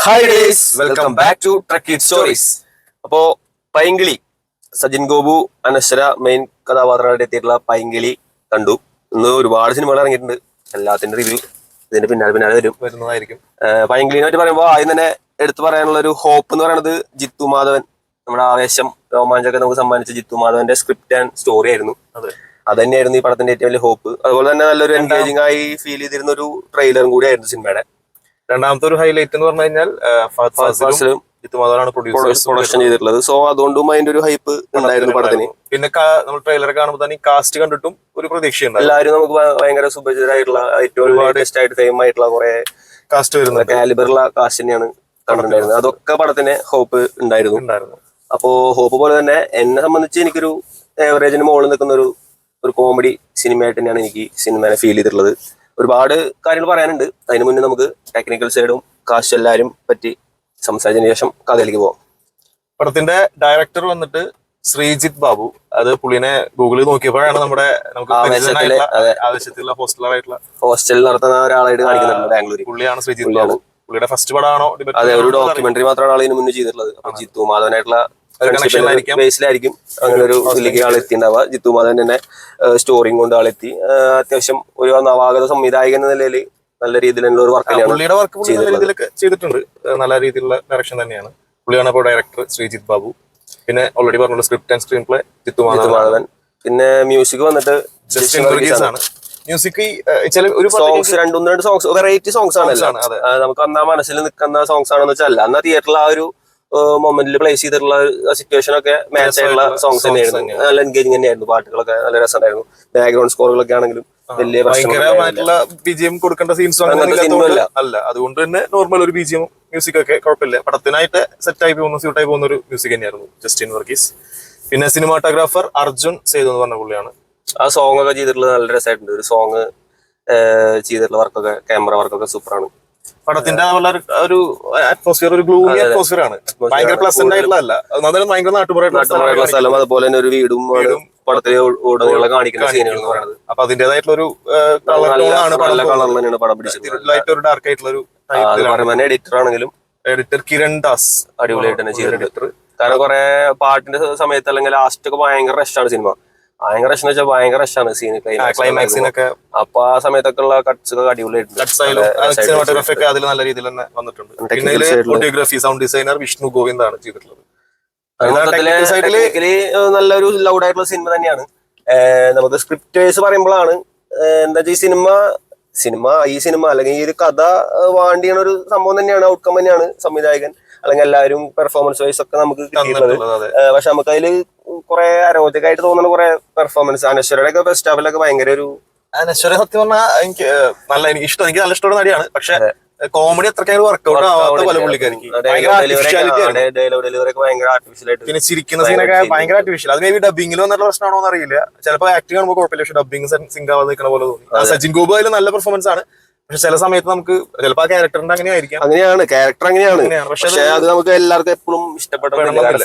Hi days, welcome back to truck it stories. അപ്പോ Painkili Sajin Gopu Anaswara main കഥാപാത്രമായിട്ട് എത്തിയിട്ടുള്ള പൈങ്കിളി കണ്ടു. ഇന്ന് ഒരുപാട് സിനിമകൾ ഇറങ്ങിയിട്ടുണ്ട്. എല്ലാത്തിന്റെ റിവ്യൂ ഇതിന്റെ പിന്നാലെ വരുന്നതായിരിക്കും. പൈങ്കിളിനെ പറ്റി പറയുമ്പോൾ ആദ്യം തന്നെ എടുത്തു പറയാനുള്ള ഒരു ഹോപ്പ് എന്ന് പറയുന്നത് ജിത്തു മാധവൻ, നമ്മുടെ ആവേശം രോമാഞ്ചൊക്കെ നമുക്ക് സമ്മാനിച്ച ജിത്തു മാധവന്റെ സ്ക്രിപ്റ്റ് ആൻഡ് സ്റ്റോറി ആയിരുന്നു. അത് തന്നെയായിരുന്നു ഈ പടത്തിന്റെ ഏറ്റവും വലിയ ഹോപ്പ്. അതുപോലെ തന്നെ നല്ലൊരു എൻഗേജിംഗ് ആയി ഫീൽ ചെയ്തിരുന്ന ഒരു ട്രെയിലറും കൂടി ആയിരുന്നു സിനിമയുടെ. രണ്ടാമത്തെ ഒരു ഹൈലൈറ്റ് എന്ന് പറഞ്ഞു കഴിഞ്ഞാൽ പ്രൊഡക്ഷൻ ചെയ്തിട്ടുള്ളത്. സോ അതുകൊണ്ടും അതിന്റെ ഒരു ഹൈപ്പ് ഉണ്ടായിരുന്നു പടത്തിന്. പിന്നെ നമ്മൾ ട്രെയിലർ കാണുമ്പോൾ തന്നെ കാസ്റ്റ് കണ്ടിട്ടും ഒരു പ്രതീക്ഷയുണ്ട്. എല്ലാവരും നമുക്ക് ഭയങ്കര സുപരിചിതരായിട്ടുള്ള ഏറ്റവും ലേറ്റസ്റ്റ് ആയിട്ട് ഫെയിം ആയിട്ടുള്ള കുറെ കാസ്റ്റ് വരുന്നത് കാലിബറുള്ള കാസ്റ്റ് തന്നെയാണ് കണ്ടിട്ടുണ്ടായിരുന്നത്. അതൊക്കെ പടത്തിന് ഹോപ്പ് ഉണ്ടായിരുന്നു. അപ്പോ ഹോപ്പ് പോലെ തന്നെ എന്നെ സംബന്ധിച്ച് എനിക്കൊരു ഏവറേജിന് മുകളിൽ നിൽക്കുന്ന ഒരു കോമഡി സിനിമയായിട്ട് തന്നെയാണ് എനിക്ക് സിനിമയെ ഫീൽ ചെയ്തിട്ടുള്ളത്. ഒരുപാട് കാര്യങ്ങൾ പറയാനുണ്ട്. അതിന് മുന്നേ നമുക്ക് ടെക്നിക്കൽ സൈഡും കാസ്റ്റ് എല്ലാവരും പറ്റി സംസാരിച്ചതിന് ശേഷം കഥയിലേക്ക് പോവാം. പടത്തിന്റെ ഡയറക്ടർ വന്നിട്ട് ശ്രീജിത്ത് ബാബു. അത് പുള്ളിനെ ഗൂഗിളിൽ നോക്കിയപ്പോഴാണ് നമുക്ക് ആവശ്യത്തിലുള്ള ഹോസ്റ്റലിൽ നടത്തുന്ന ഒരാളായിട്ട് കാണിക്കുന്നുണ്ട് ബാംഗ്ലൂർ. പുള്ളിയാണ് ശ്രീജിത്ത് ബാബു. പുള്ളിയുടെ ഫസ്റ്റ് പടമാണോ? അതെ, ഒരു ഡോക്യുമെന്ററി മാത്രമാണ് ആൾ ഇതിന് മുന്നേ ചെയ്തിട്ടുള്ളത്. അപ്പൊ ജിത്തു മാധവനായിട്ടുള്ള ബേസിലായിരിക്കും അങ്ങനെ ഒരു ഇതിലേക്ക് ആൾ എത്തിണ്ടാവുക. ജിത്തു മാധവൻ തന്നെ സ്റ്റോറിയും കൊണ്ട് ആളെത്തി. അത്യാവശ്യം ഒരു നവാഗത സംവിധായകൻ എന്ന നിലയിൽ നല്ല രീതിയിലുള്ള ഒരു വർക്ക് ചെയ്തിട്ടുണ്ട്. നല്ല രീതിയിലുള്ള ഡയറക്ഷൻ തന്നെയാണ്. പുള്ളിയാണ് ഇപ്പോൾ ഡയറക്ടർ ശ്രീജിത്ത് ബാബു. പിന്നെ ഓൾറെഡി പറഞ്ഞ script and screen play Jithu Madhavan. പിന്നെ മ്യൂസിക് വന്നിട്ട് ആണ്. മ്യൂസിക് ഒരു സോങ്സ് രണ്ട് സോങ്സ് വെറൈറ്റി സോങ്സ് ആണ്. നമുക്ക് അന്നാ മനസ്സിൽ നിൽക്കുന്ന സോങ്സ് ആണെന്ന് വെച്ചാൽ അന്നാ തിയേറ്ററിൽ ആ ഒരു മൊമെന്റിൽ പ്ലേസ് ചെയ്തിട്ടുള്ള സിറ്റുവേഷൻ ഒക്കെ മാച്ച് ആയിട്ടുള്ള സോങ്സ് തന്നെയായിരുന്നു. നല്ല എൻഗേജിംഗ് തന്നെയായിരുന്നു. പാട്ടുകളൊക്കെ നല്ല രസമായിരുന്നു. ബാക്ക്ഗ്രൗണ്ട് സ്കോറുകളൊക്കെ ആണെങ്കിലും വലിയ ബിജിഎം കൊടുക്കേണ്ട സീൻസ് അല്ല. അതുകൊണ്ട് തന്നെ നോർമൽ ഒരു ബിജിഎം മ്യൂസിക് ഒക്കെ കുഴപ്പമില്ല. പടത്തിനായിട്ട് സെറ്റായി പോകുന്ന സ്യൂട്ടായി പോകുന്ന ഒരു മ്യൂസിക് തന്നെയായിരുന്നു ജസ്റ്റിൻ വർഗീസ്. പിന്നെ സിനിമാറ്റോഗ്രാഫർ അർജുൻ സേതു എന്ന് പറഞ്ഞ പുള്ളിയാണ്. ആ സോങ് ഒക്കെ ചെയ്തിട്ടുള്ളത് നല്ല രസമായിട്ടുണ്ട്. ഒരു സോങ് ചെയ്തിട്ടുള്ള വർക്കൊക്കെ ക്യാമറ വർക്കൊക്കെ സൂപ്പറാണ്. പടത്തിന്റെ ഒരു അറ്റ്മോസ്ഫിയർ, ഒരു ഗ്ലൂമി അറ്റ്മോസ്ഫിയർ ആണ്. ഭയങ്കര പ്ലസന്റ് ആയിട്ടുള്ളതല്ല, ഭയങ്കര നാട്ടുപുറമായിട്ടുള്ള സ്ഥലം. അതുപോലെ തന്നെ ഒരു വീടും പടത്തിലെ ഉടനീളം കാണിക്കുന്ന സീനുകൾ എന്ന് പറയുന്നത്. അപ്പൊ അതിന്റേതായിട്ടുള്ള ഒരു നല്ല കളർ തന്നെയാണ് പടം പിടിച്ചത്. ലൈറ്റ് ഒരു ഡാർക്ക് ആയിട്ടുള്ള ഒരു എഡിറ്റർ ആണെങ്കിലും എഡിറ്റർ കിരൺ ദാസ് അടിപൊളിയായിട്ട് തന്നെ ചെയ്തിട്ടുണ്ട്. കാരണം കുറെ പാട്ടിന്റെ സമയത്ത് അല്ലെങ്കിൽ ലാസ്റ്റ് ഒക്കെ ഭയങ്കര റഷാണ് സിനിമ. ഭയങ്കര റഷ് എന്ന് വെച്ചാൽ ഭയങ്കര റഷാണ് സീന് ക്ലൈമാക്സിനൊക്കെ. അപ്പൊ ആ സമയത്തൊക്കെ ഉള്ള കട്ട്സ് ഒക്കെ അടിപൊളിയായിട്ടുണ്ട്. അതിൽ നല്ല രീതിയിൽ തന്നെ വന്നിട്ടുണ്ട്. ഫോട്ടോഗ്രാഫി സൗണ്ട് ഡിസൈനർ വിഷ്ണു ഗോവിന്ദാണ് ചെയ്തിട്ടുള്ളത്. നല്ലൊരു ലൗഡ് ആയിട്ടുള്ള സിനിമ തന്നെയാണ്. നമുക്ക് സ്ക്രിപ്റ്റ് വൈസ് പറയുമ്പോഴാണ് എന്താ വെച്ചാൽ ഈ സിനിമ അല്ലെങ്കിൽ ഈ ഒരു കഥ വാണ്ടിയാണ് ഒരു സംഭവം തന്നെയാണ്. ഔട്ട്കം തന്നെയാണ് സംവിധായകൻ അല്ലെങ്കിൽ എല്ലാവരും പെർഫോമൻസ് വൈസ് ഒക്കെ നമുക്ക് കിട്ടിയിട്ടുള്ളത്. പക്ഷെ നമുക്ക് അതിൽ കുറെ അരോചകമായിട്ട് തോന്നുന്ന കുറെ പെർഫോമൻസ്. അനശ്വരയുടെ ഒക്കെ ഫസ്റ്റ് ഹാഫിലൊക്കെ ഭയങ്കര ഒരു അനശ്വര സത്യം പറഞ്ഞാൽ എനിക്ക് നല്ല ഇഷ്ടമുള്ള നടിയാണ്. പക്ഷെ കോമഡി അത്രയ്ക്ക് വർക്ക്ഔട്ട് ആവാത്ത പല പുള്ളിക്കാർക്ക്. പിന്നെ ചിരിക്കുന്ന സീനൊക്കെ ഭയങ്കര ആർട്ടിഫിഷ്യൽ. അത് മേ ബി ഡബിംഗിൽ വന്നിട്ടുള്ള പ്രശ്നമാണോ എന്ന് അറിയില്ല. ചിലപ്പോൾ ആക്ടിങ് കാണുമ്പോൾ കുഴപ്പമില്ല, പക്ഷെ ഡബിംഗ് സിങ്ക് ആവാതെ നിൽക്കുന്ന പോലെ തോന്നി. സച്ചിൻ ഗോപു അതിൽ നല്ല പെർഫോമൻസ് ആണ്. പക്ഷെ ചില സമയത്ത് നമുക്ക് ചിലപ്പോൾ ആ ക്യാരക്ടറിന്റെ അങ്ങനെയാണ് ക്യാരക്ടർ അങ്ങനെയാണ്. പക്ഷെ അത് നമുക്ക് എല്ലാവർക്കും എപ്പോഴും ഇഷ്ടപ്പെട്ട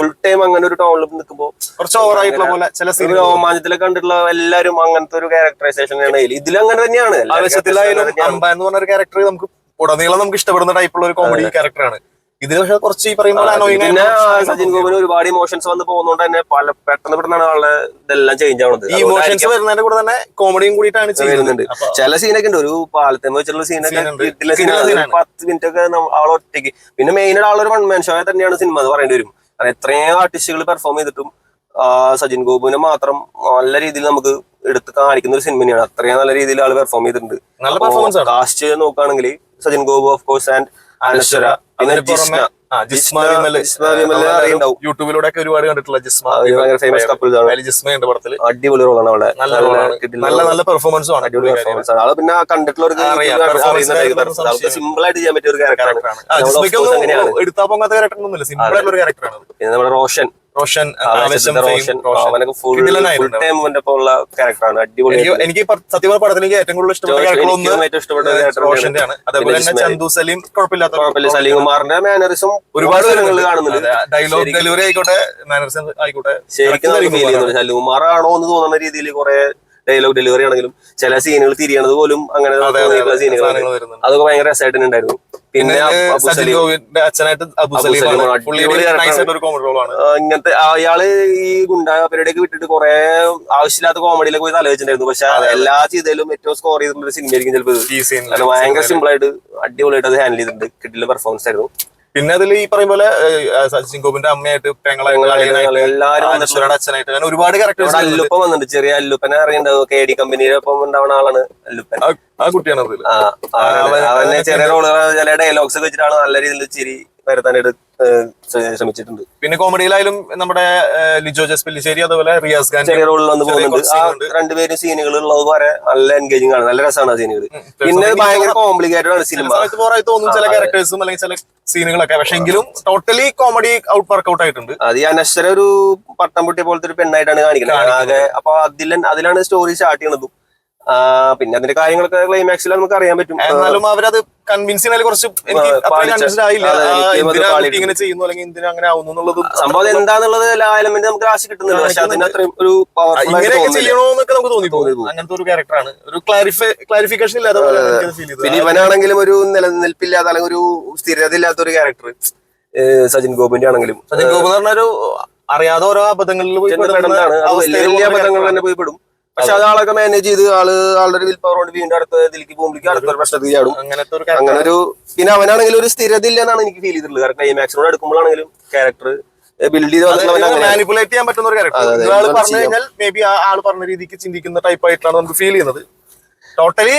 ഫുൾ ടൈം അങ്ങനെ ഒരു ടോണിൽ നിൽക്കുമ്പോൾ കുറച്ച് ഓവറായിട്ടുള്ള പോലെ ചില രോമാഞ്ചത്തിലൊക്കെ കണ്ടിട്ടുള്ള എല്ലാവരും അങ്ങനത്തെ ഒരു ക്യാരക്ടറൈസേഷൻ ആണ്. ഇതിൽ അങ്ങനെ തന്നെയാണ്. ആവേശത്തിലായാലും അമ്പ എന്ന് പറഞ്ഞ ഒരു ക്യാരക്ടർ നമുക്ക് ഉടനീളം നമുക്ക് ഇഷ്ടപ്പെടുന്ന ടൈപ്പുള്ള ഒരു കോമഡി ക്യാരക്ടറാണ്. ഇത് പക്ഷെ കുറച്ച് ഈ പറയുമ്പോൾ പിന്നെ സച്ചിൻ ഗോപിന് ഒരുപാട് ഇമോഷൻസ് വന്ന് പോകുന്നതുകൊണ്ട് തന്നെ പെട്ടെന്ന് പെട്ടെന്നാണ് ആളുടെ ഇതെല്ലാം ചേഞ്ച് ആവുന്നത്. ഈ ഇമോഷൻസ് വരുന്നതിന്റെ കൂടെ തന്നെ കോമഡിയും കൂടിയിട്ടാണ് ചെയ്യുന്നുണ്ട്. ചില സീനൊക്കെ ഉണ്ട്, ഒരു പാലത്തെ വെച്ചുള്ള സീനൊക്കെ 10 മിനിറ്റ് ഒക്കെ ആളൊറ്റയ്ക്ക്. പിന്നെ മെയിനായിട്ട് ആളൊരു വൺ മാൻ ഷോ തന്നെയാണ് സിനിമ എന്ന് പറയേണ്ടി വരും. കാരണം എത്രയും ആർട്ടിസ്റ്റുകൾ പെർഫോം ചെയ്തിട്ടും സച്ചിൻ ഗോപുവിനെ മാത്രം നല്ല രീതിയിൽ നമുക്ക് എടുത്ത് കാണിക്കുന്ന ഒരു സിനിമ തന്നെയാണ്. അത്രയും നല്ല രീതിയിൽ ആള് പെർഫോം ചെയ്തിട്ടുണ്ട്. നല്ല പെർഫോമൻസ്. കാസ്റ്റ് നോക്കുകയാണെങ്കിൽ Sachin Gopu of course and Anashwara, യൂട്യൂബിലൂടെ ഒക്കെ ഒരുപാട് കണ്ടിട്ടുള്ള ഫേമസ് കപ്പിൾസ് ആണ്. ജിസ്മയുണ്ട് പടത്തിൽ. അടിപൊളി റോളാണ് അവളെ. നല്ല പെർഫോമൻസും ആണ്. അടിപൊളി പെർഫോമൻസ് ആണ്. ആള് പിന്നെ കണ്ടിട്ടുള്ളവർക്ക് സിമ്പിൾ ആയിട്ട് ചെയ്യാൻ പറ്റിയ ഒരു ക്യാരക്ടറാണ്. എടുത്താ പോകാത്ത ക്യാരക്ടർ ഒന്നുമില്ല, സിമ്പിൾ ആയിട്ടുള്ള ഒരു ക്യാരക്ടറാണ്. പിന്നെ നമ്മുടെ റോഷൻ എനിക്ക് സത്യം പടത്തിലേക്ക് ഏറ്റവും കൂടുതൽ ഇഷ്ടപ്പെട്ട റോഷന്റെ ആണ്. അതേപോലെ തന്നെ ചന്തു സലീം കുഴപ്പമില്ലാത്ത സലീം കുമാറിന്റെ മാനറിസം ഒരുപാട് സ്ഥലങ്ങളിൽ കാണുന്നുണ്ട്. ഡയലോഗ് ഡെലിവറി ആയിക്കോട്ടെ, മാനറിസം ആയിക്കോട്ടെ, ശരിക്കും സലീം കുമാറാണോ എന്ന് തോന്നുന്ന രീതിയിൽ കുറെ ഡയലോഗ് ഡെലിവറി ആണെങ്കിലും ചില സീനുകൾ തിരിയണത് പോലും അങ്ങനെ തോന്നിയിട്ടുള്ള സീനുകൾ സാധനങ്ങൾ വരുന്നുണ്ട്. അതൊക്കെ ഭയങ്കര രസമായിട്ട് ഉണ്ടായിരുന്നു. പിന്നെ അബു സജിൻ സലീം ഗോവിന്റെ അച്ഛനായിട്ട് അബു അബു സലീം സലീം ആണ്. പുള്ളി അടിപൊളി nice ആയിട്ട് ഒരു കോമഡി റോളാണ്. ഇങ്ങനത്തെ അയാള് ഈ ഗുണ്ടാ പരിപാടിയൊക്കെ വിട്ടിട്ട് കുറെ ആവശ്യമില്ലാത്ത കോമഡിയിലൊക്കെ പോയി തലവെച്ചിട്ടുണ്ടായിരുന്നു. പക്ഷെ എല്ലാ ചെയ്തതിലും ഏറ്റവും സ്കോർ ചെയ്തിട്ടുള്ള ഒരു സിനിമയായിരിക്കും ചിലപ്പോൾ ഇത്. ഈ സീനിൽ കാരണം ഭയങ്കര സിമ്പിൾ ആയിട്ട് അടിപൊളിയായിട്ട് അത് ഹാൻഡിൽ ചെയ്തിട്ടുണ്ട്. കിട്ടിയ പെർഫോമൻസ് ആയിരുന്നു. പിന്നെ അതിൽ ഈ പറയും പോലെ സച്ചിൻ ഗോപിന്റെ അമ്മയായിട്ട് പെങ്ങളെ എല്ലാരും അനശ്വരയുടെ അച്ഛനായിട്ട് അങ്ങനെ ഒരുപാട് ക്യാരക്ടേഴ്സ്. അല്ലുപ്പൻ വന്നിട്ടുണ്ട്. ചെറിയ അല്ലുപ്പനെ അറിയണ്ടാവും. KD കമ്പനിയുടെ ഒപ്പം ഉണ്ടാവുന്ന ആളാണ് അല്ലുപ്പൻ. ആ കുട്ടിയാണ് അതിൽ. അവനെ ചെറിയ റോളുകൾ ചില ഡയലോഗ്സ് ഒക്കെ വെച്ചിട്ടാണ് നല്ല രീതിയിൽ ചിരി വരുത്താനായിട്ട് ശ്രമിച്ചിട്ടുണ്ട്. പിന്നെ കോമഡിയിലായാലും നമ്മുടെ ലിജോ ജോസ് പെല്ലിശ്ശേരി അതുപോലെ റിയാസ് ഖാൻ ചെറിയ റോളിൽ വന്ന് പോകുന്നുണ്ട്. ആ രണ്ടുപേരും സീനുകൾ ഉള്ളത് വരെ നല്ല എൻഗേജിംഗ് ആണ്. നല്ല രസമാണ് ആ സീനുകൾ. പിന്നെ ഭയങ്കര കോംപ്ലിക്കേറ്റഡ് ആണ് സിനിമ. പോറായി തോന്നും ചില ക്യാരക്ടേഴ്സും അല്ലെങ്കിൽ ചില സീനുകളൊക്കെ. പക്ഷെ എങ്കിലും ടോട്ടലി കോമഡി വർക്ക്ഔട്ട് ആയിട്ടുണ്ട്. അത് ഈ അനശ്വര ഒരു പട്ടം പൊട്ടിയ പോലത്തെ ഒരു പെണ്ണായിട്ടാണ് കാണിക്കുന്നത് ആകെ. അപ്പൊ അതിലാണ് സ്റ്റോറി സ്റ്റാർട്ട് ചെയ്യണതും. പിന്നെ അതിന്റെ കാര്യങ്ങളൊക്കെ ക്ലൈമാക്സിൽ നമുക്ക് അറിയാൻ പറ്റും. എന്നാലും അവരത് കൺവിൻസ് ചെയ്യുന്നതിൽ കുറച്ച് എനിക്ക് കൺവിൻസ്ഡ് ആയില്ല. ഇങ്ങനെ ചെയ്യുന്നു അല്ലെങ്കിൽ എന്തിനാ അങ്ങനെ ആവുന്നു എന്നുള്ളത് സംഭവം എന്താന്നുള്ളത് എലമെന്റ് നമുക്ക് ആശ കിട്ടുന്നില്ല. പക്ഷെ അതിന് അത്രയും ഒരു ഇങ്ങനെയൊക്കെ ചെയ്യണോന്നൊക്കെ നമുക്ക് തോന്നി. അങ്ങനത്തെ ഒരു ക്യാരക്ടറാണ്. ഒരു ക്ലാരിഫിക്കേഷൻ ഇല്ലാതെ ഫീൽ ചെയ്തു. പിന്നെ ഇവനാണെങ്കിലും ഒരു നിലനിൽപ്പില്ലാത്ത അല്ലെങ്കിൽ ഒരു സ്ഥിരത ഇല്ലാത്ത ഒരു ക്യാരക്ടർ സജിൻ ഗോപിന്റെ ആണെങ്കിലും. സജിൻ ഗോപി എന്ന് പറഞ്ഞ ഒരു അറിയാതെ ഓരോ അബദ്ധങ്ങളിൽ പോയി വലിയ അബദ്ധങ്ങൾ തന്നെ പോയി പെടും. പക്ഷെ അത് ആളൊക്കെ മാനേജ് ചെയ്ത് ആളുടെ ഒരു വിൽ പവർ കൊണ്ട് വീണ്ടും അടുത്ത ഇതിലേക്ക് പോകുമ്പോഴേക്കും അടുത്തൊരു പ്രശ്നത്തിൽ ചാടും. അങ്ങനെ ഒരു പിന്നെ അവനാണെങ്കിലും ഒരു സ്ഥിരത ഇല്ല എന്നാണ് എനിക്ക് ഫീൽ ചെയ്തിട്ടുള്ളത്. കാരണം ക്ലൈമാക്സിനോട് എടുക്കുമ്പോഴാണെങ്കിലും ക്യാരക്ടർ ബിൽഡ് ചെയ്ത് മാനിപ്പുലേറ്റ് ചെയ്യാൻ പറ്റുന്ന ഒരു ക്യാരക്ടർ പറഞ്ഞു കഴിഞ്ഞാൽ മേ ബി ആ ആൾ പറഞ്ഞ രീതിക്ക് ചിന്തിക്കുന്ന ടൈപ്പ് ആയിട്ടാണ് നമുക്ക് ഫീൽ ചെയ്യുന്നത്. ടോട്ടലി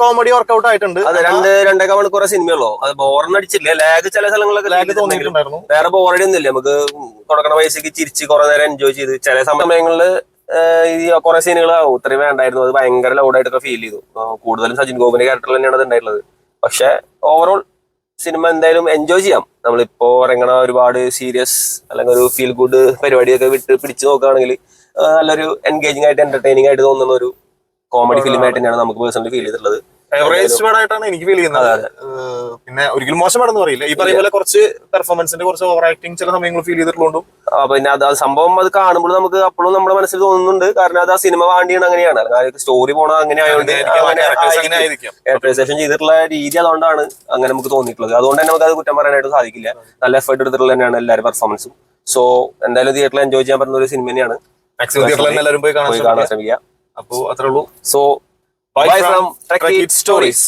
കോമഡി വർക്ക്ഔട്ട് ആയിട്ടുണ്ട്. അത് രണ്ടേകാൽ മണിക്കൂർ സിനിമയുള്ളൂ. അത് ബോറടിച്ചില്ല. ലാഗ് ചില സ്ഥലങ്ങളൊക്കെ ലാഗ് തോന്നിയിട്ടുണ്ടായിരുന്നു. വേറെ ബോറടി ഒന്നുമില്ല. നമുക്ക് തുടക്കണ വയസ്സേക്ക് ചിരിച്ച് കുറെ നേരം എൻജോയ് ചെയ്ത് ചില സമയങ്ങളിൽ ഈ കുറെ സീനുകൾ ഇത്രയും വേണ്ടായിരുന്നു. അത് ഭയങ്കര ലൗഡായിട്ടൊക്കെ ഫീൽ ചെയ്തു. കൂടുതലും സജിൻ ഗോപിന്റെ ക്യാരക്ടറിൽ തന്നെയാണ് അത് ഉണ്ടായിട്ടുള്ളത്. പക്ഷെ ഓവറോൾ സിനിമ എന്തായാലും എൻജോയ് ചെയ്യാം. നമ്മളിപ്പോ ഇറങ്ങണ ഒരുപാട് സീരിയസ് അല്ലെങ്കിൽ ഒരു ഫീൽ ഗുഡ് പരിപാടിയൊക്കെ വിട്ട് പിടിച്ചു നോക്കുകയാണെങ്കിൽ നല്ലൊരു എൻഗേജിംഗ് ആയിട്ട് എന്റർടൈനിങ് ആയിട്ട് തോന്നുന്ന ഒരു കോമഡി ഫിലിം ആയിട്ട് തന്നെയാണ് നമുക്ക് പേഴ്സണലി ഫീൽ ചെയ്തിട്ടുള്ളത്. എവറേജ് ആയിട്ടാണ് എനിക്ക് ഫീൽ ചെയ്യുന്നത്. പിന്നെ ഒരിക്കലും മോശമാണെന്ന് പറയില്ല. ഈ പറയുന്ന പോലെ കുറച്ച് പെർഫോമൻസിന്റെ കുറച്ച് ഓവർ ആക്ടിങ് ചില സമയങ്ങൾ ഫീൽ ചെയ്തിട്ടുള്ളൂ. പിന്നെ അത് സംഭവം അത് കാണുമ്പോൾ നമുക്ക് അപ്പോഴും നമ്മുടെ മനസ്സിൽ തോന്നുന്നുണ്ട്. കാരണം അത് ആ സിനിമ വാണ്ടിയാണ് അങ്ങനെയാണ്. സ്റ്റോറി പോണത് അങ്ങനെ ആയതുകൊണ്ട് ക്യാരക്ടറൈസേഷൻ ചെയ്തിട്ടുള്ള രീതി അതുകൊണ്ടാണ് അങ്ങനെ നമുക്ക് തോന്നിയിട്ടുള്ളത്. അതുകൊണ്ട് തന്നെ നമുക്ക് അത് കുറ്റം പറയാനായിട്ട് സാധിക്കില്ല. നല്ല എഫേർട്ട് എടുത്തിട്ടുള്ള തന്നെയാണ് എല്ലാവരും പെർഫോമൻസും. സോ എന്തായാലും തിയേറ്ററിൽ എൻജോയ് ചെയ്യാൻ പറ്റുന്ന ഒരു സിനിമ തന്നെയാണ്. മാക്സിമം തിയേറ്ററിൽ എല്ലാവരും പോയി കാണാൻ ശ്രമിക്കുക. അപ്പോൾ അത്രേ ഉള്ളൂ. So bye from Trek It Stories.